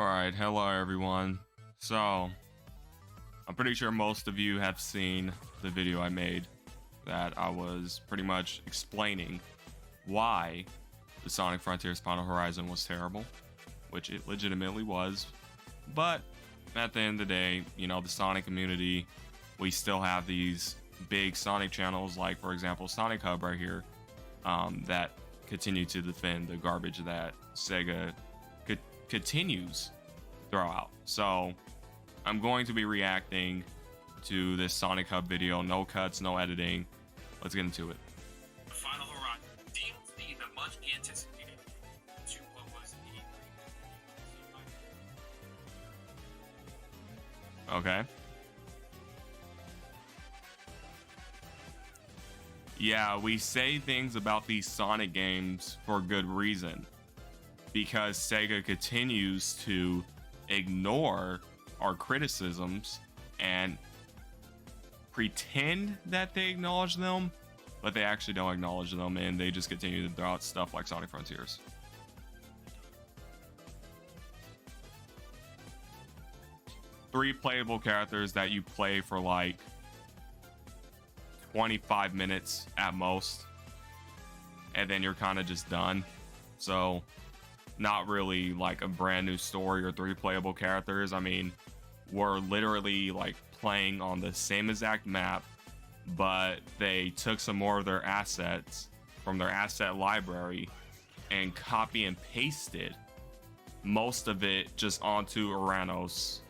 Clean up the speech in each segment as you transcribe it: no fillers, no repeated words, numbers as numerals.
Alright, hello everyone. So, I'm pretty sure most of you have seen the video I made that I was pretty much explaining why the Sonic Frontiers Final Horizon was terrible, which it legitimately was. But at the end of the day, you know, the Sonic community, we still have these big Sonic channels, like for example SonicHub right here, that continue to defend the garbage that Sega continues to throw out. So I'm going to be reacting to this SonicHub video, no cuts, no editing. Let's get into it. The Final Horizon DLC, the much anticipated to what was Okay. Yeah, we say things about these Sonic games for good reason, because Sega continues to ignore our criticisms and pretend that they acknowledge them, but they actually don't acknowledge them, and they just continue to throw out stuff like Sonic Frontiers. Three playable characters that you play for like 25 minutes at most, and then you're kind of just done. So not really like a brand new story or three playable characters. I mean, we're literally like playing on the same exact map, but they took some more of their assets from their asset library and copy and pasted most of it just onto Uranos.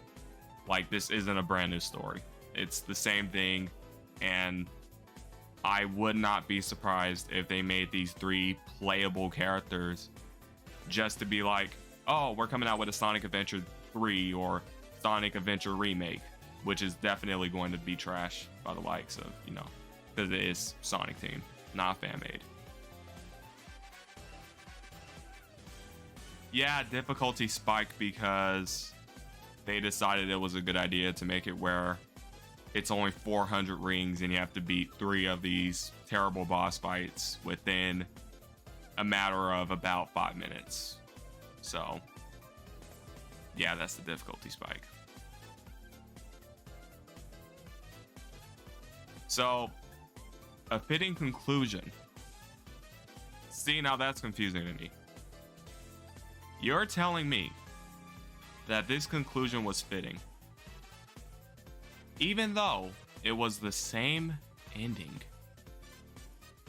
Like, this isn't a brand new story. It's the same thing, and I would not be surprised if they made these three playable characters just to be like, oh, we're coming out with a Sonic Adventure 3 or Sonic Adventure Remake, which is definitely going to be trash by the likes of, you know, because it is Sonic Team, not fan-made. Yeah, difficulty spiked because they decided it was a good idea to make it where it's only 400 rings and you have to beat 3 of these terrible boss fights within a matter of about 5 minutes. So yeah, that's the difficulty spike. So a fitting conclusion. See, now that's confusing to me. You're telling me that this conclusion was fitting, even though it was the same ending,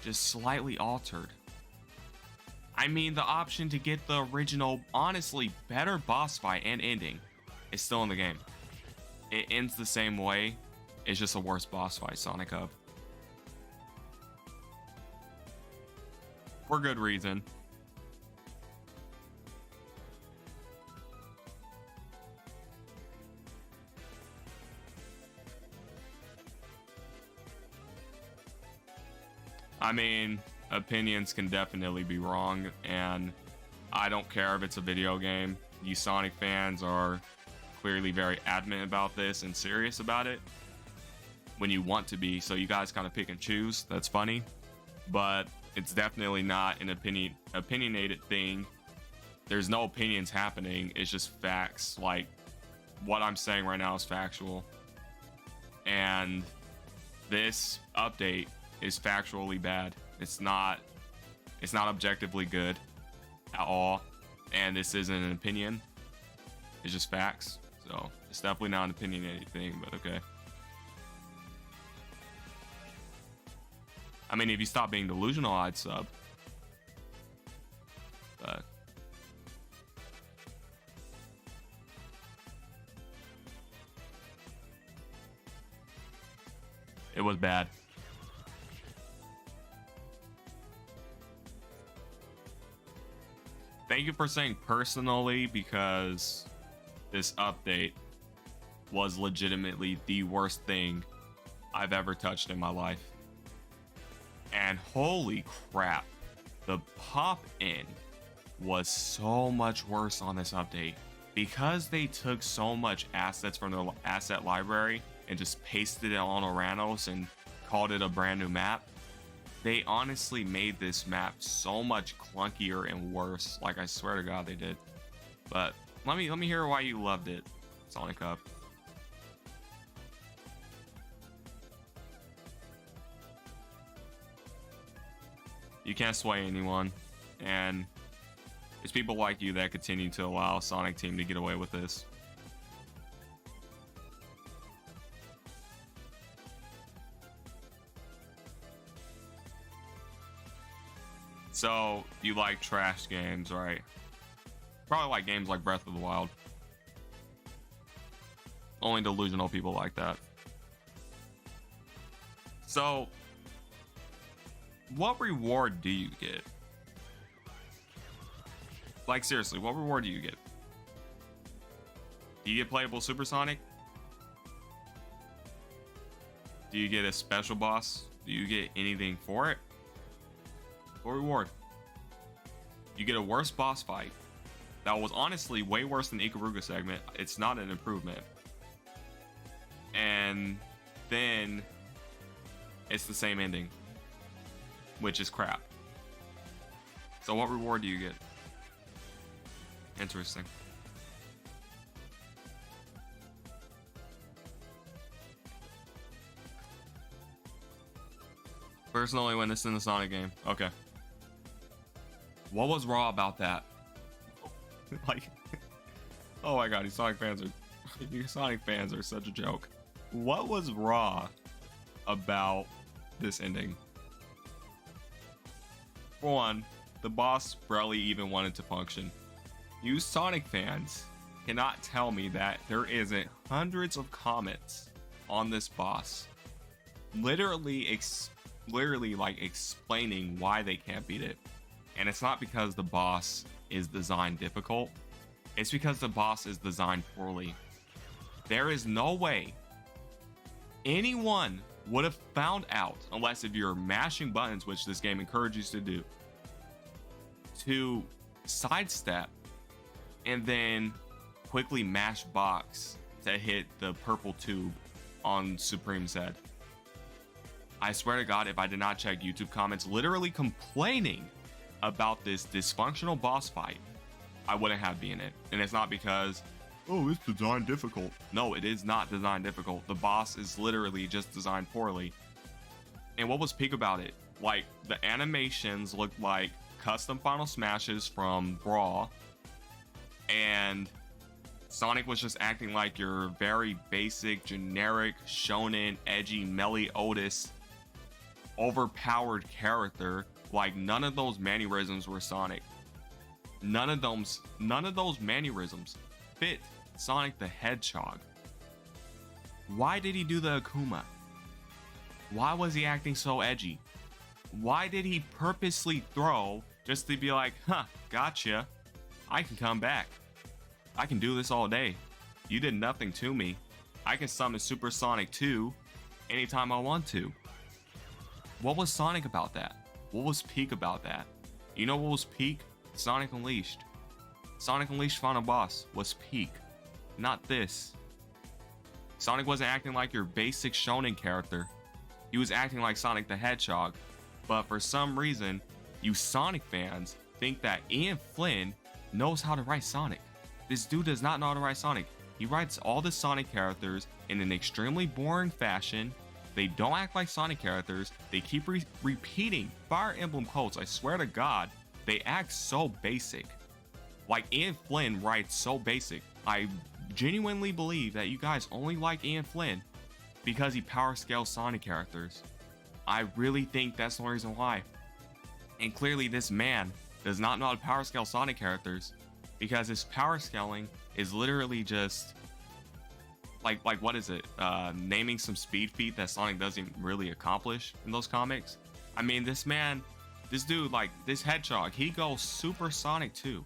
just slightly altered. I mean, the option to get the original, honestly better boss fight and ending is still in the game. It ends the same way, it's just a worse boss fight, SonicHub. For good reason. I mean, opinions can definitely be wrong, and I don't care if it's a video game. You Sonic fans are clearly very adamant about this and serious about it when you want to be, so you guys kind of pick and choose. That's funny, but it's definitely not an opinionated thing. There's no opinions happening, it's just facts. Like, what I'm saying right now is factual, and this update is factually bad. It's not objectively good at all, and this isn't an opinion, it's just facts. So it's definitely not an opinionated thing, but okay. I mean, if you stop being delusional, I'd sub, but it was bad. Thank you for saying personally, because this update was legitimately the worst thing I've ever touched in my life. And holy crap, the pop-in was so much worse on this update, because they took so much assets from the asset library and just pasted it on Uranos and called it a brand new map. They honestly made this map so much clunkier and worse. Like, I swear to God they did. But Let me hear why you loved it, Sonic Up. You can't sway anyone, and it's people like you that continue to allow Sonic Team to get away with this. So, you like trash games, right? Probably like games like Breath of the Wild. Only delusional people like that. So, what reward do you get? Like, seriously, what reward do you get? Do you get playable Supersonic? Do you get a special boss? Do you get anything for it? What reward? You get a worse boss fight. That was honestly way worse than Ikaruga segment. It's not an improvement. And then it's the same ending, which is crap. So what reward do you get? Interesting. Personally, when it's in the Sonic game. Okay. What was raw about that? Like, oh my god, you Sonic fans are such a joke. What was raw about this ending? For one, the boss barely even wanted to function. You Sonic fans cannot tell me that there isn't hundreds of comments on this boss literally like explaining why they can't beat it. And it's not because the boss is designed difficult, it's because the boss is designed poorly. There is no way anyone would have found out, unless if you're mashing buttons, which this game encourages you to do, to sidestep and then quickly mash box to hit the purple tube on Supreme's head. I swear to God, if I did not check YouTube comments literally complaining about this dysfunctional boss fight, I wouldn't have been in it. And it's not because, oh, it's designed difficult. No, it is not designed difficult. The boss is literally just designed poorly. And what was peak about it? Like, the animations looked like custom Final Smashes from Brawl, and Sonic was just acting like your very basic, generic, shonen, edgy, Meliodas, overpowered character. Like, none of those mannerisms were Sonic. None of those mannerisms fit Sonic the Hedgehog. Why did he do the Akuma? Why was he acting so edgy? Why did he purposely throw just to be like, huh, gotcha, I can come back. I can do this all day. You did nothing to me. I can summon Super Sonic 2 anytime I want to. What was Sonic about that? What was peak about that? You know what was peak? Sonic Unleashed. Sonic Unleashed Final Boss was peak. Not this. Sonic wasn't acting like your basic shonen character. He was acting like Sonic the Hedgehog. But for some reason, you Sonic fans think that Ian Flynn knows how to write Sonic. This dude does not know how to write Sonic. He writes all the Sonic characters in an extremely boring fashion. They don't act like Sonic characters. They keep repeating Fire Emblem quotes. I swear to God, they act so basic. Like, Ian Flynn writes so basic. I genuinely believe that you guys only like Ian Flynn because he power scales Sonic characters. I really think that's the reason why. And clearly this man does not know how to power scale Sonic characters, because his power scaling is literally just like what is it? Naming some speed feat that Sonic doesn't really accomplish in those comics. I mean, this dude, like, this Hedgehog, he goes Super Sonic 2.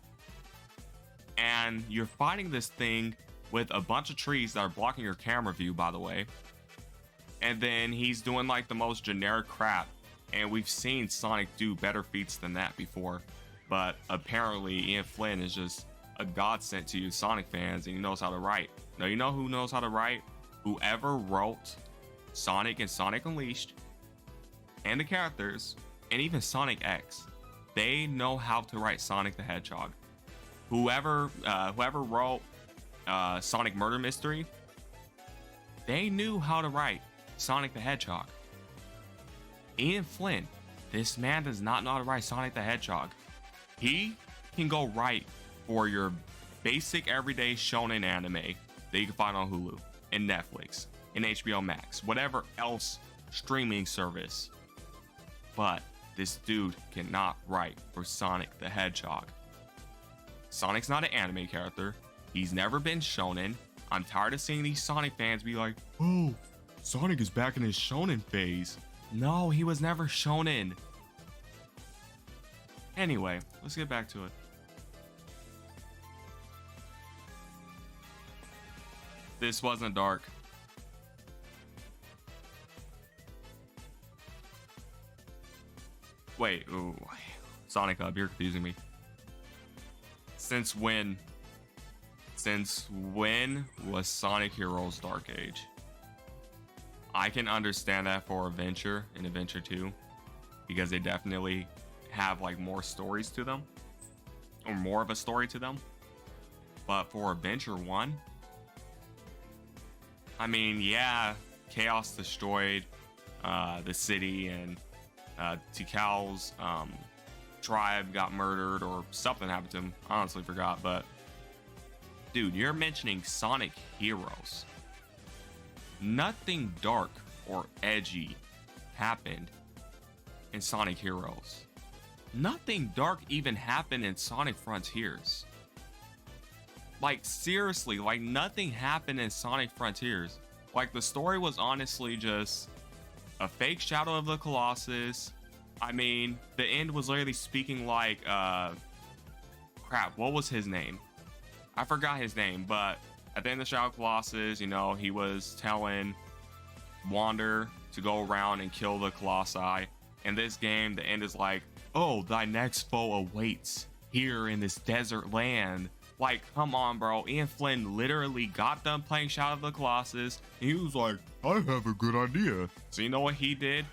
And you're fighting this thing with a bunch of trees that are blocking your camera view, by the way. And then he's doing like the most generic crap. And we've seen Sonic do better feats than that before. But apparently Ian Flynn is just a godsend to you Sonic fans, and he knows how to write. Now, you know who knows how to write? Whoever wrote Sonic and Sonic Unleashed, and the characters, and even Sonic X. They know how to write Sonic the Hedgehog. whoever wrote Sonic Murder Mystery, they knew how to write Sonic the Hedgehog. Ian Flynn, this man does not know how to write Sonic the Hedgehog. He can go write for your basic everyday shonen anime that you can find on Hulu and Netflix and HBO Max, whatever else streaming service. But this dude cannot write for Sonic the Hedgehog. Sonic's not an anime character. He's never been shonen. I'm tired of seeing these Sonic fans be like, oh, Sonic is back in his shonen phase. No, he was never shonen. Anyway, let's get back to it. This wasn't dark. Wait, ooh. SonicHub, you're confusing me. Since when was Sonic Heroes Dark Age? I can understand that for Adventure and Adventure 2, because they definitely have like more stories to them, or more of a story to them. But for Adventure 1, I mean, yeah, Chaos destroyed the city, and Tikal's tribe got murdered, or something happened to him. I honestly forgot, but dude, you're mentioning Sonic Heroes. Nothing dark or edgy happened in Sonic Heroes. Nothing dark even happened in Sonic Frontiers. Like, seriously, like, nothing happened in Sonic Frontiers. Like, the story was honestly just a fake Shadow of the Colossus. I mean, the end was literally speaking like, crap, what was his name? I forgot his name, but at the end of Shadow of the Colossus, you know, he was telling Wander to go around and kill the Colossi. In this game, the end is like, oh, thy next foe awaits here in this desert land. Like, come on, bro. Ian Flynn literally got done playing Shadow of the Colossus, and he was like, I have a good idea. So you know what he did?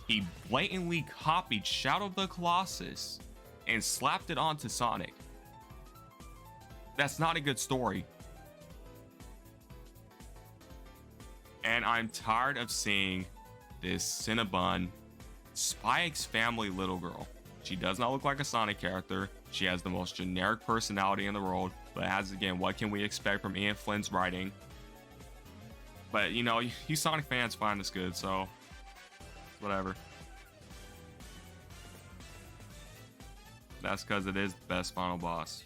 He blatantly copied Shadow of the Colossus and slapped it onto Sonic. That's not a good story. And I'm tired of seeing this Cinnabon, Spike's family little girl. She does not look like a Sonic character. She has the most generic personality in the world. But as again, what can we expect from Ian Flynn's writing? But you know, you Sonic fans find this good, so whatever. That's because it is the best final boss.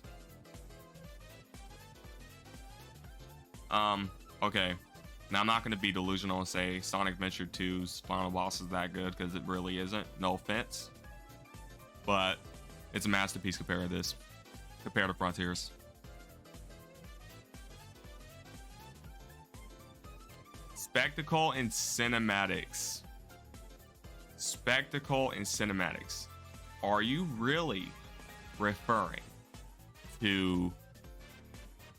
Okay. Now, I'm not going to be delusional and say Sonic Adventure 2's final boss is that good, because it really isn't. No offense. But it's a masterpiece compared to Frontiers. Spectacle and cinematics. Spectacle and cinematics. Are you really referring to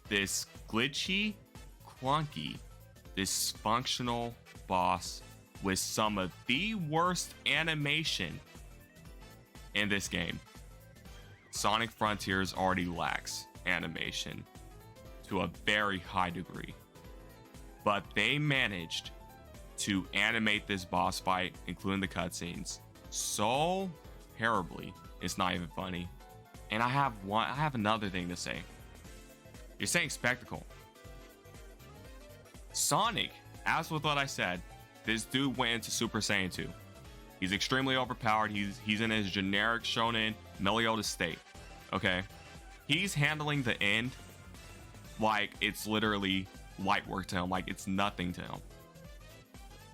this glitchy, clunky, dysfunctional boss with some of the worst animation in this game? Sonic Frontiers already lacks animation to a very high degree, but they managed to animate this boss fight, including the cutscenes, so terribly it's not even funny. And I have another thing to say. You're saying spectacle. Sonic, as with what I said, this dude went into Super Saiyan 2. He's extremely overpowered. He's in his generic shonen Meliodas state. Okay? He's handling the end like it's literally light work to him, like it's nothing to him.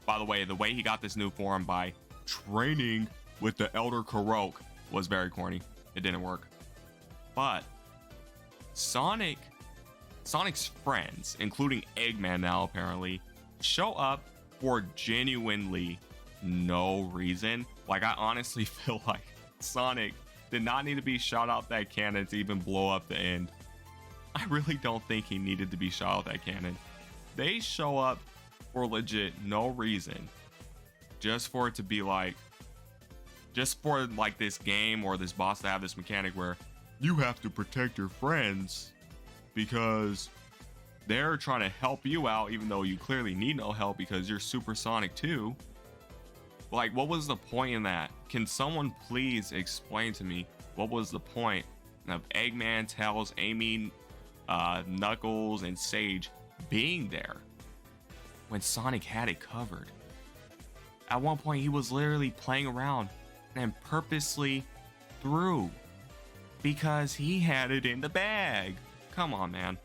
By the way he got this new form by training with the Elder Kurok was very corny. It didn't work. But Sonic's friends, including Eggman now apparently, show up for genuinely no reason. Like, I honestly feel like Sonic did not need to be shot out that cannon to even blow up the end. I really don't think he needed to be shot out that cannon. They show up for legit no reason, just for it to be like, just for like this game or this boss to have this mechanic where you have to protect your friends because they're trying to help you out, even though you clearly need no help because you're supersonic too. Like, what was the point in that? Can someone please explain to me what was the point of Eggman, Tails, Amy, Knuckles, and Sage being there when Sonic had it covered? At one point, he was literally playing around and purposely threw because he had it in the bag. Come on, man.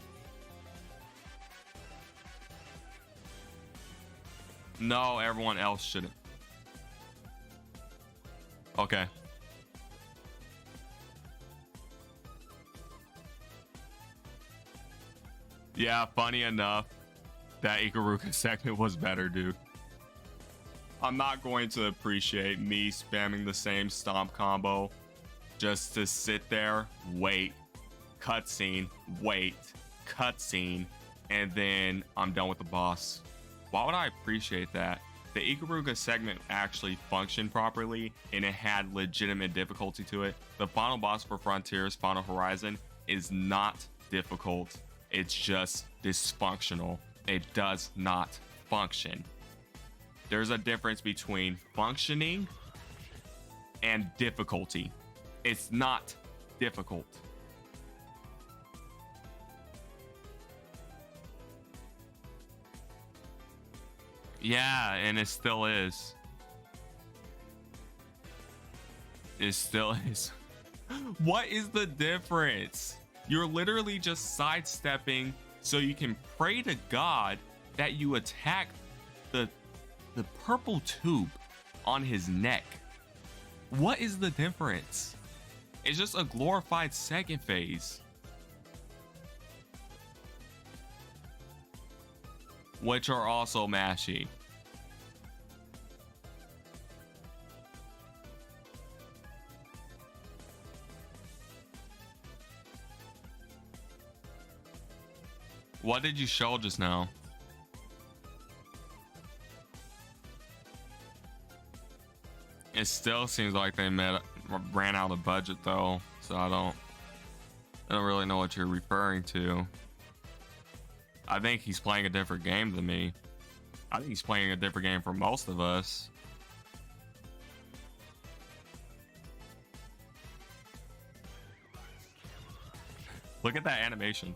No, everyone else shouldn't. Okay. Yeah, funny enough, that Ikaruga segment was better, dude. I'm not going to appreciate me spamming the same stomp combo just to sit there, wait, cutscene, wait, cutscene, and then I'm done with the boss. Why would I appreciate that? The Ikaruga segment actually functioned properly and it had legitimate difficulty to it. The final boss for Frontiers Final Horizon is not difficult. It's just dysfunctional. It does not function. There's a difference between functioning and difficulty. It's not difficult. Yeah, and it still is. It still is. What is the difference? You're literally just sidestepping so you can pray to God that you attack the purple tube on his neck. What is the difference? It's just a glorified second phase, which are also mashy. What did you show just now? It still seems like they ran out of budget though, so I don't really know what you're referring to. I think he's playing a different game than me. I think he's playing a different game for most of us. Look at that animation.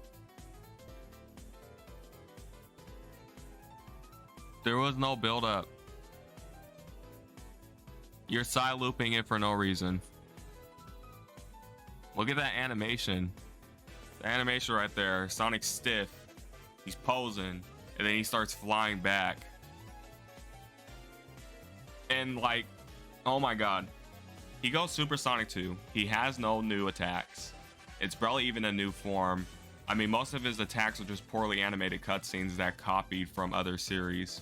There was no build up. You're side looping it for no reason. Look at that animation. The animation right there. Sonic's stiff. He's posing. And then he starts flying back. And like, oh my god. He goes Supersonic 2. He has no new attacks. It's barely even a new form. I mean, most of his attacks are just poorly animated cutscenes that copied from other series.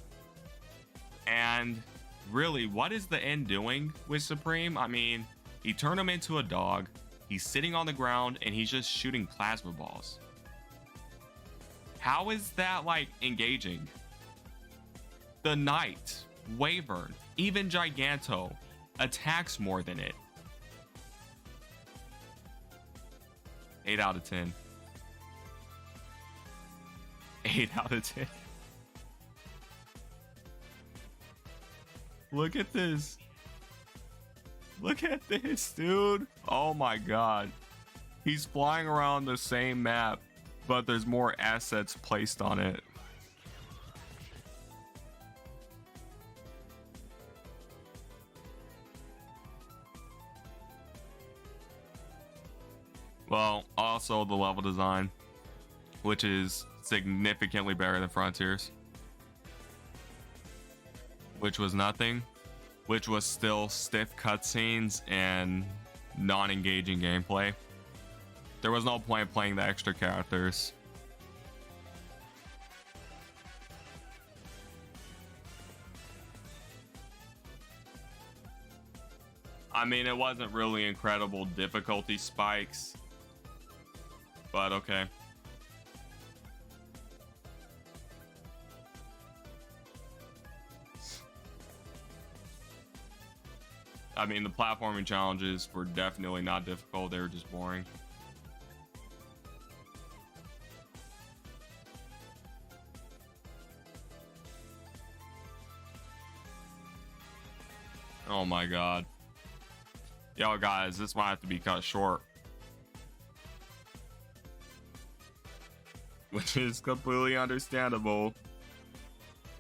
And really, what is the end doing with Supreme? I mean, he turned him into a dog. He's sitting on the ground and he's just shooting plasma balls. How is that like engaging? The Knight, Wyvern, even Giganto attacks more than it. 8 out of 10. 8 out of 10. Look at this. Look at this, dude. Oh my god. He's flying around the same map, but there's more assets placed on it. Well, also the level design, which is significantly better than Frontiers. Which was nothing, which was still stiff cutscenes and non-engaging gameplay. There was no point playing the extra characters. I mean, it wasn't really incredible difficulty spikes, but okay. I mean, the platforming challenges were definitely not difficult. They were just boring. Oh my god. Yo, guys, this might have to be cut short. Which is completely understandable.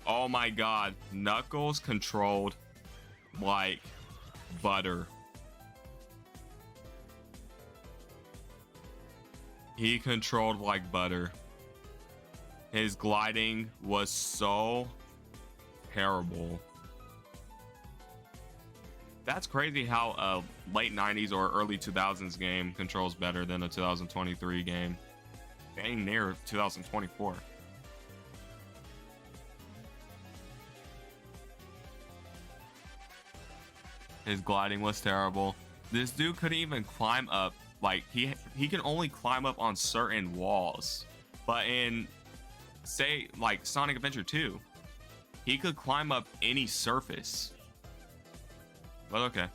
Oh my god. Knuckles controlled like butter. He controlled like butter. His gliding was so terrible. That's crazy how a late 90s or early 2000s game controls better than a 2023 game. Dang near 2024. His gliding was terrible. This dude couldn't even climb up. Like, he can only climb up on certain walls. But in, say, like Sonic Adventure 2, he could climb up any surface. But okay.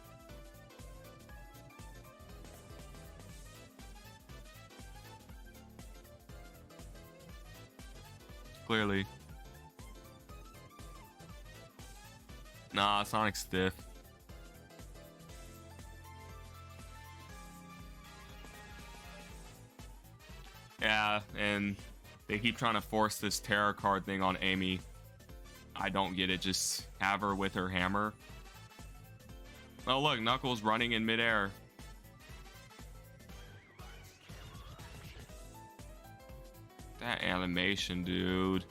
Clearly. Nah, Sonic's stiff. Yeah, and they keep trying to force this tarot card thing on Amy. I don't get it. Just have her with her hammer. Oh, look, Knuckles running in midair. That animation, dude.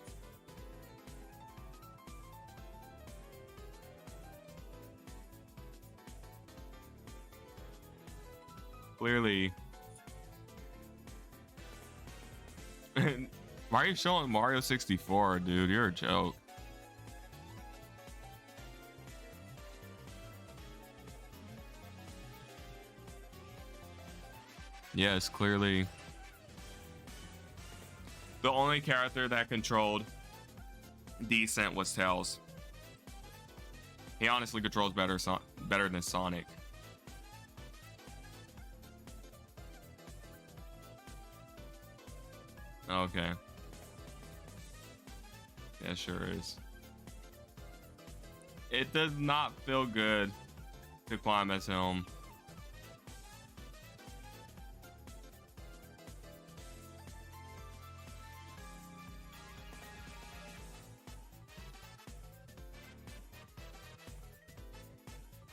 Clearly. Why are you showing Mario 64, dude? You're a joke. Yes, clearly. The only character that controlled decent was Tails. He honestly controls better than Sonic. Okay. Yeah, sure is. It does not feel good to climb as him.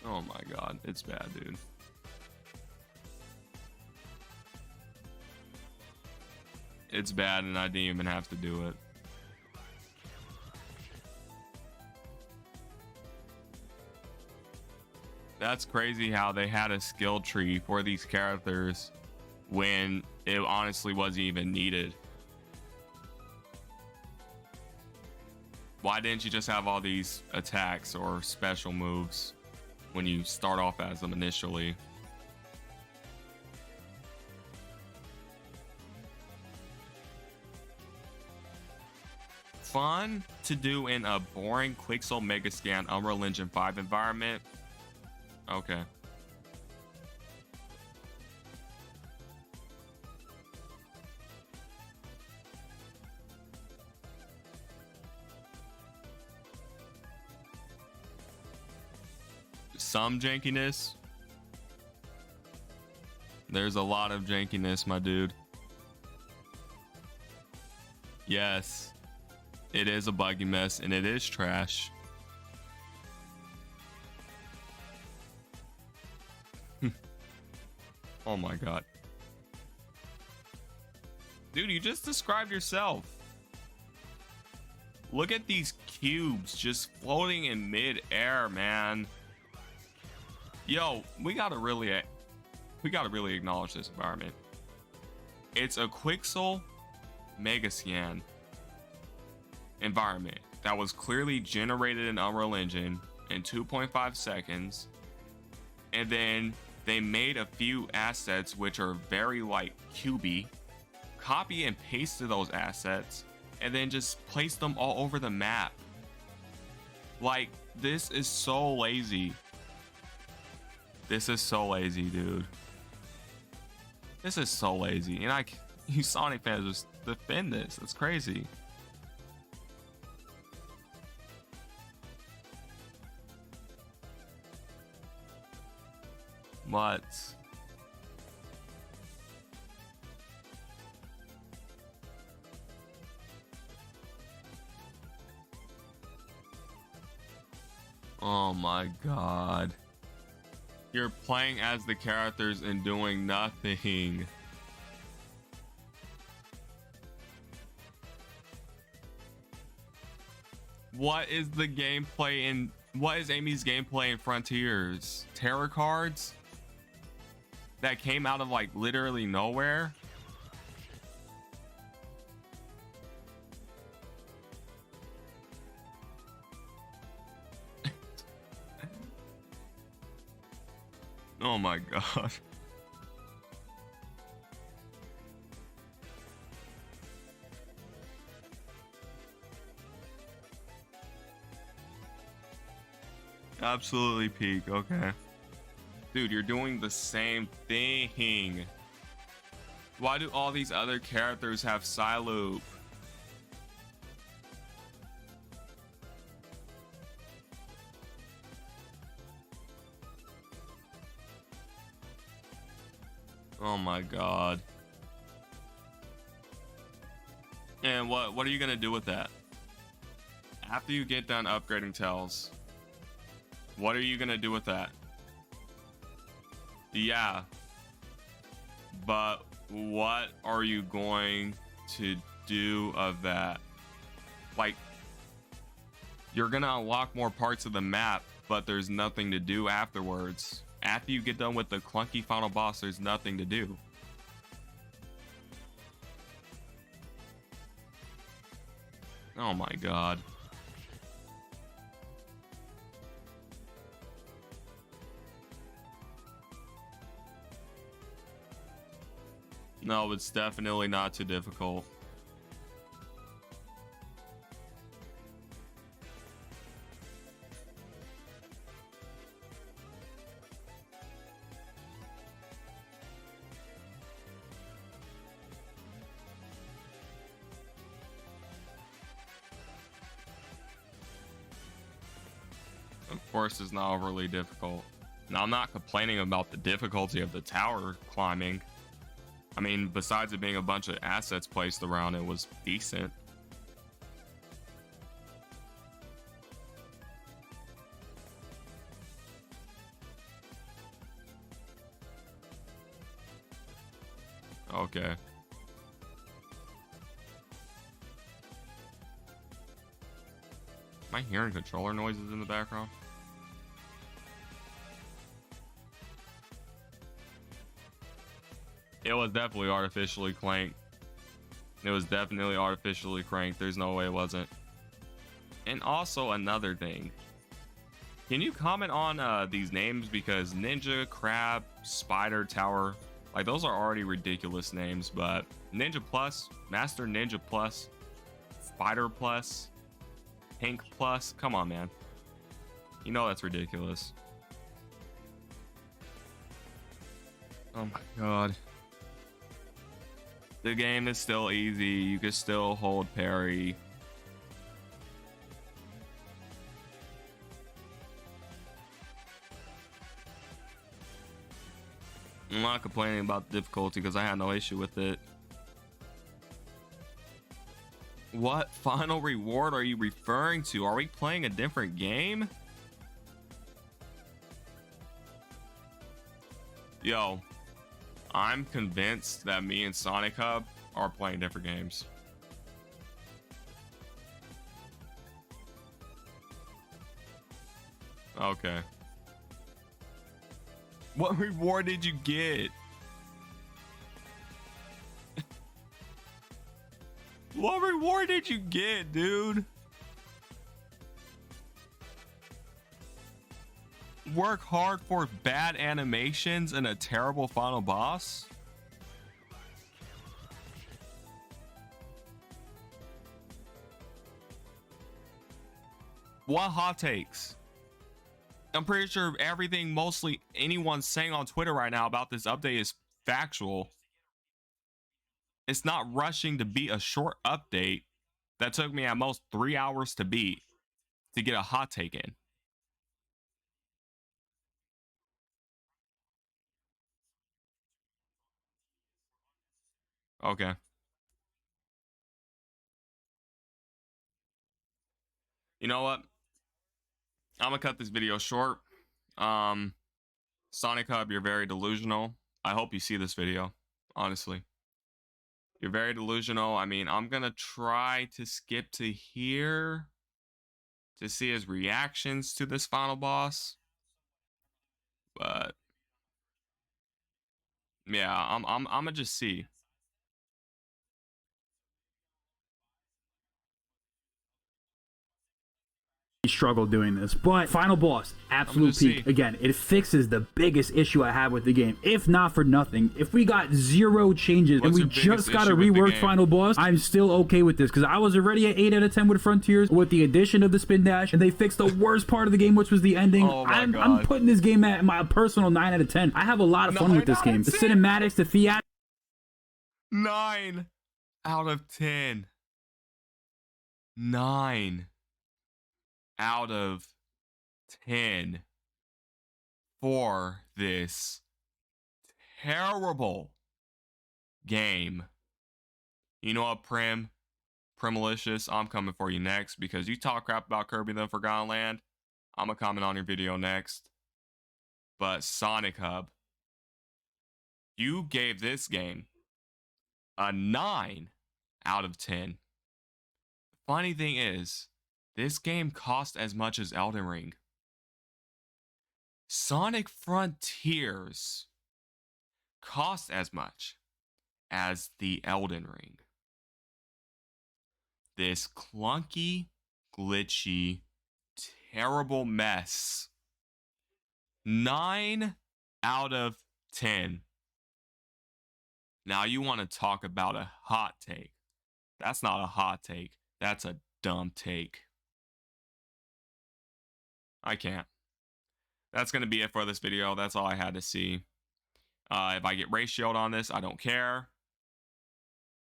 Oh my god, it's bad, dude. It's bad and I didn't even have to do it. That's crazy how they had a skill tree for these characters when it honestly wasn't even needed. Why didn't you just have all these attacks or special moves when you start off as them initially? Fun to do in a boring Quixel Megascan Unreal Engine 5 environment. Okay. Some jankiness. There's a lot of jankiness, my dude. Yes. It is a buggy mess and it is trash. Oh my god. Dude, you just described yourself. Look at these cubes just floating in mid-air, man. Yo, we gotta really acknowledge this environment. It's a Quixel Megascan environment that was clearly generated in Unreal Engine in 2.5 seconds, and then they made a few assets which are very like cubey, copy and pasted those assets, and then just placed them all over the map. Like, this is so lazy. This is so lazy, dude. This is so lazy, and you Sonic fans just defend this. That's crazy. What? Oh my god. You're playing as the characters and doing nothing. What is the gameplay in what is Amy's gameplay in Frontiers? Terror cards that came out of like literally nowhere? Oh my god. Absolutely peak. Okay. Dude, you're doing the same thing. Why do all these other characters have Psyloop? Oh my god. And what are you gonna do with that? After you get done upgrading Tells, what are you gonna do with that? Yeah. But what are you going to do of that? Like, you're gonna unlock more parts of the map, but there's nothing to do afterwards. After you get done with the clunky final boss, there's nothing to do. Oh my god. No, it's definitely not too difficult. Of course, it's not overly difficult. Now, I'm not complaining about the difficulty of the tower climbing. I mean, besides it being a bunch of assets placed around, it was decent. Okay. Am I hearing controller noises in the background? It was definitely artificially cranked. It was definitely artificially cranked. There's no way it wasn't. And also another thing. Can you comment on these names? Because Ninja, Crab, Spider, Tower, like those are already ridiculous names, but Ninja Plus, Master Ninja Plus, Spider Plus, Pink Plus, come on, man. You know that's ridiculous. Oh my god. The game is still easy. You can still hold parry. I'm not complaining about the difficulty because I had no issue with it. What final reward are you referring to? Are we playing a different game? Yo, I'm convinced that me and SonicHub are playing different games. Okay. What reward did you get? What reward did you get, dude? Work hard for bad animations and a terrible final boss? What hot takes? I'm pretty sure everything mostly anyone's saying on Twitter right now about this update is factual. It's not rushing to beat a short update that took me at most 3 hours to beat to get a hot take in. Okay. You know what? I'm gonna cut this video short. Sonic Hub, you're very delusional. I hope you see this video, honestly. You're very delusional. I mean, I'm gonna try to skip to here to see his reactions to this final boss. But yeah, I'm gonna just see. Struggle doing this, but final boss, absolute peak. Again, it fixes the biggest issue I have with the game. If not for nothing, if we got 0 changes and we just got a reworked final boss, I'm still okay with this, because I was already at 8 out of 10 with Frontiers with the addition of the spin dash, and they fixed the worst part of the game, which was the ending. I'm putting this game at my personal 9 out of 10. I have a lot of fun with this game. The cinematics, the theatrics. 9 out of 10. 9 out of 10 for this terrible game. You know what, Primalicious, I'm coming for you next, because you talk crap about Kirby the Forgotten Land. I'm gonna comment on your video next. But Sonic Hub, you gave this game a 9 out of 10. The funny thing is, this game cost as much as Elden Ring. Sonic Frontiers cost as much as the Elden Ring. This clunky, glitchy, terrible mess. 9 out of 10. Now you want to talk about a hot take. That's not a hot take. That's a dumb take. I can't. That's going to be it for this video. That's all I had to see. If I get ratioed on this, I don't care.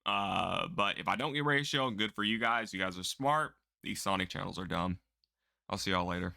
But if I don't get ratioed, good for you guys. You guys are smart. These Sonic channels are dumb. I'll see y'all later.